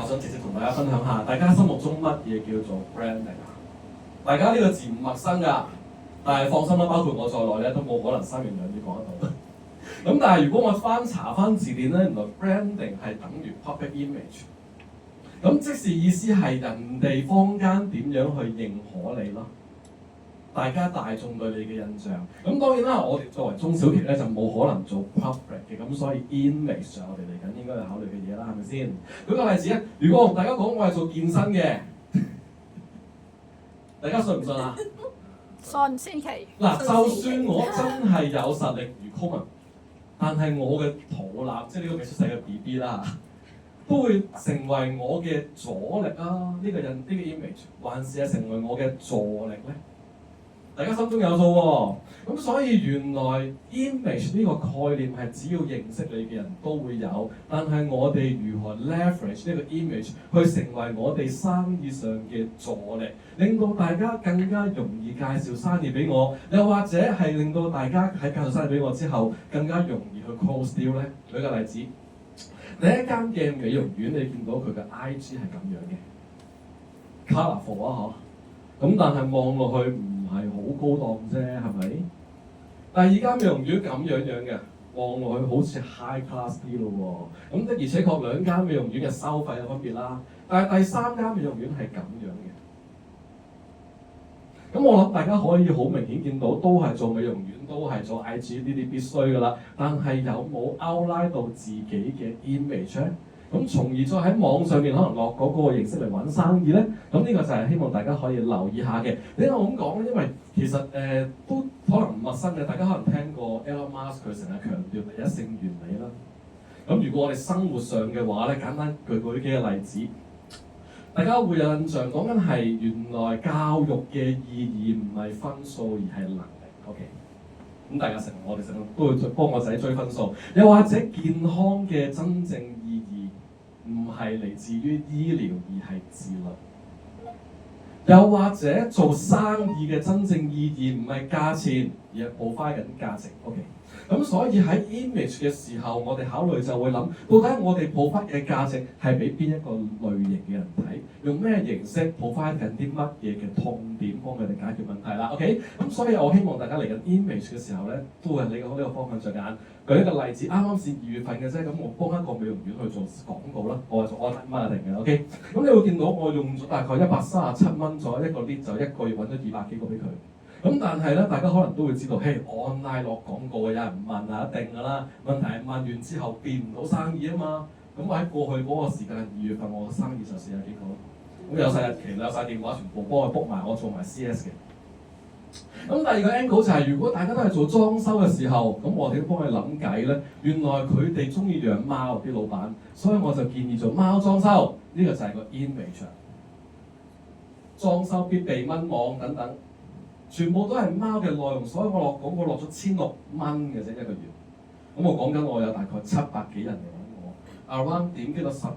我想直接同大家分享下，大家心目中乜嘢叫做 branding 啊？大家呢個字唔陌生㗎，但係放心啦，包括我在內咧，都冇可能三言兩語講得到。咁但係如果我翻查翻字典咧，原來 branding 係等於 public image。咁即是意思係人哋坊間點樣去認可你咯？大家大眾對你嘅印象。咁當然啦，我哋作為中小企咧就冇可能做 public 嘅，咁所以 image 我哋嚟緊應該要考慮嘅嘢啦，係咪先？舉個例子啊，如果我同大家講我係做健身嘅，大家信唔信啊？信先奇。嗱，就算我真係有實力如 Coleman，但係我嘅肚腩，即係呢個未出世嘅 BB 啦，都會成為我嘅阻力啊！呢個image，還是係成為我嘅助力咧？大家心中有數喎，咁所以原來 image 呢個概念係只要認識你嘅人都會有，但係我哋如何 leverage 呢個 image 去成為我哋生意上嘅助力，令到大家更加容易介紹生意俾我，又或者係令到大家喺介紹生意俾我之後更加容易去 close deal 咧？舉個例子，第一間嘅美容院你見到佢嘅 IG 係咁樣嘅 colourful 啊嗬，咁但係望落去唔係好高檔啫，係咪？第二間美容院咁樣嘅，望落去好似 high class 啲咯喎。咁的而且確兩間美容院嘅收費有分別啦。但係第三間美容院係咁樣嘅。咁我諗大家可以好明顯見到，都係做美容院，都係做 IG 呢啲必須㗎啦。但係有冇 outline 到自己嘅 image 咧？咁從而再喺網上面可能落嗰個形式嚟揾生意咧，咁呢個就係希望大家可以留意下嘅。點解我咁講咧？因為其實都可能唔陌生嘅，大家可能聽過 Elon Musk 佢成日強調第一性原理啦。咁如果我哋生活上嘅話咧，簡單舉幾個例子，大家會有印象講緊係原來教育嘅意義唔係分數而係能力。OK， 咁大家我哋成日都會幫我仔追分數，又或者健康嘅真正意義唔係嚟自於醫療而係自律，又或者做生意嘅真正意義唔係價錢而係provide緊價值。OK， 咁所以喺 image 嘅時候，我哋考慮就會諗，到底我哋provide嘅價值係俾邊一個類型嘅人睇，用咩形式provide緊啲乜嘢嘅痛點幫佢哋解決問題啦。OK， 咁所以我希望大家嚟緊 image 嘅時候咧，都係你呢個方向着眼。舉一個例子，啱啱先2月份嘅啫，咁我幫一個美容院去做廣告啦，我係做 online marketing嘅 ，OK， 咁你會見到我用咗大概137蚊左右一個 lead，就一個月揾咗200幾個俾佢。咁但係咧，大家可能都會知道，嘿 online 落廣告有人問啊，一定㗎啦。問題係問完之後變唔到生意啊嘛。咁我喺過去嗰個時間2月份，我嘅生意就40幾個，咁有晒日期，有晒電話，全部幫佢 book 埋，我做埋 CS 嘅。咁第二個 angle 就係，如果大家都係做裝修嘅時候，咁我哋都幫佢諗計咧。原來佢哋中意養貓啲老闆，所以我就建議做貓裝修，呢個就係個 image。裝修必備蚊網等等，全部都係貓嘅內容，所以我落廣告落咗1600蚊嘅啫一個月。咁我講緊我有大概700幾人嚟揾我 ，around 點擊到12，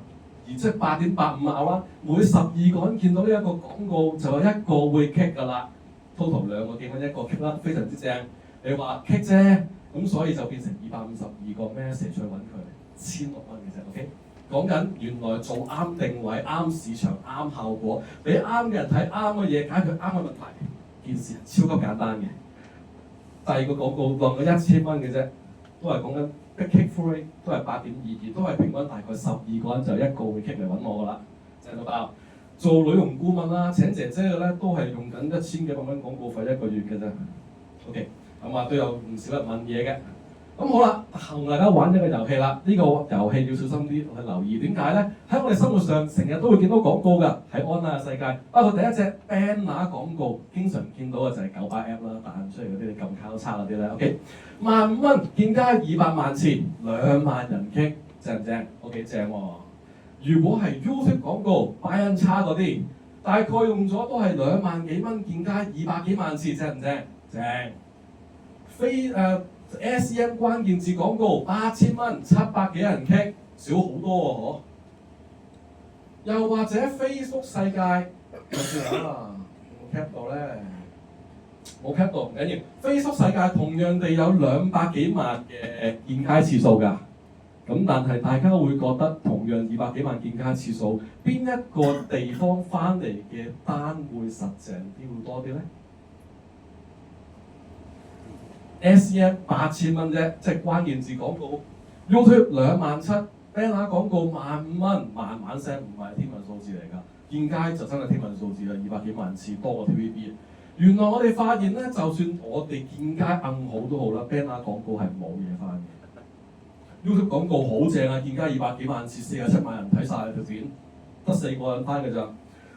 即係8.85 每12個人見到呢一個廣告就有一個會 click 㗎啦。total 2個幾蚊一個 click 啦，非常之正。你話 click 啫，咁所以就變成252個 message 去揾佢，1600蚊嘅啫。OK， 講緊原來做啱定位、啱市場、啱效果，俾啱嘅人睇啱嘅嘢，解決啱嘅問題，件事超級簡單嘅。第二個廣告落咗1000蚊嘅啫，都係講緊 click through rate 都係8.22，都係平均大概12個人就一個會 click 嚟揾我㗎啦，正到爆。做女傭顧問啦，請姐姐嘅咧都係用緊1000幾百蚊廣告費一個月嘅啫。OK， 咁啊都有唔少人問嘢嘅。咁好啦，同大家玩一個遊戲啦。呢個遊戲要小心啲去留意。點解咧？喺我哋生活上成日都會見到廣告㗎，喺 online 嘅世界。包括第一隻 banner 廣告，經常見到嘅就係9巴 app 啦，彈出嚟嗰啲你撳交叉嗰啲咧。OK， 15,000蚊見街200萬次，2萬人傾，正唔正 ？OK， 正喎。如果係 YouTube 廣告擺印差嗰啲，大概用咗都係2萬幾蚊見街200幾萬次，正唔正？正。SEM 關鍵字廣告8000蚊700幾人 click， 少好多喎，又或者 Facebook 世界，就算啦，冇 cap 到咧，冇 cap 到唔緊要。Facebook 世界同樣地有200幾萬嘅見街次數㗎。咁但係大家會覺得同樣200幾萬見街次數，邊一個地方翻嚟嘅單會實淨啲會多啲咧？SEM 8000蚊啫，即係關鍵字廣告。YouTube 27000，banner 廣告15000蚊，慢慢升，唔係天文數字嚟㗎。見街就真係天文數字啦，200幾萬次多過 TVB。原來我哋發現咧，就算我哋見街硬好都好啦，banner 廣告係冇嘢翻嘅。YouTube 廣告好正啊，見街200幾萬次，47萬人睇晒條片，得4個人翻㗎咋。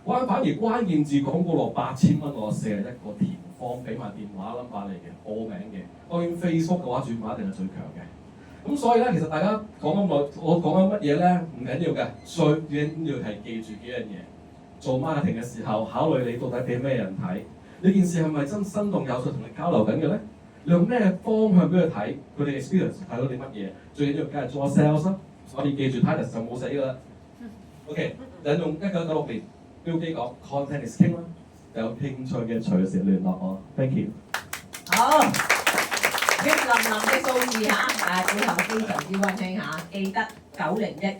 反而關鍵字廣告落8000蚊，我41個填方，俾埋電話 number 嚟嘅，報名嘅。當然 Facebook 嘅話轉碼一定係最強嘅。咁所以咧，其實大家講咁耐，我講緊乜嘢咧？唔緊要嘅，最緊要係記住幾樣嘢。做 marketing 嘅時候，考慮你到底俾咩人睇，呢件事係咪真生動有趣同你交流緊嘅咧？你用咩方向俾佢睇？佢哋 experience 睇到啲乜嘢？最緊要梗係做 sales 啦。所以記住 Titus 就冇死㗎啦。OK， 引用1996年標記講 content is king 啦。有興趣嘅隨時聯絡我。Thank you。好，血淋淋嘅數字嚇，背後非常之溫馨嚇，記得9011。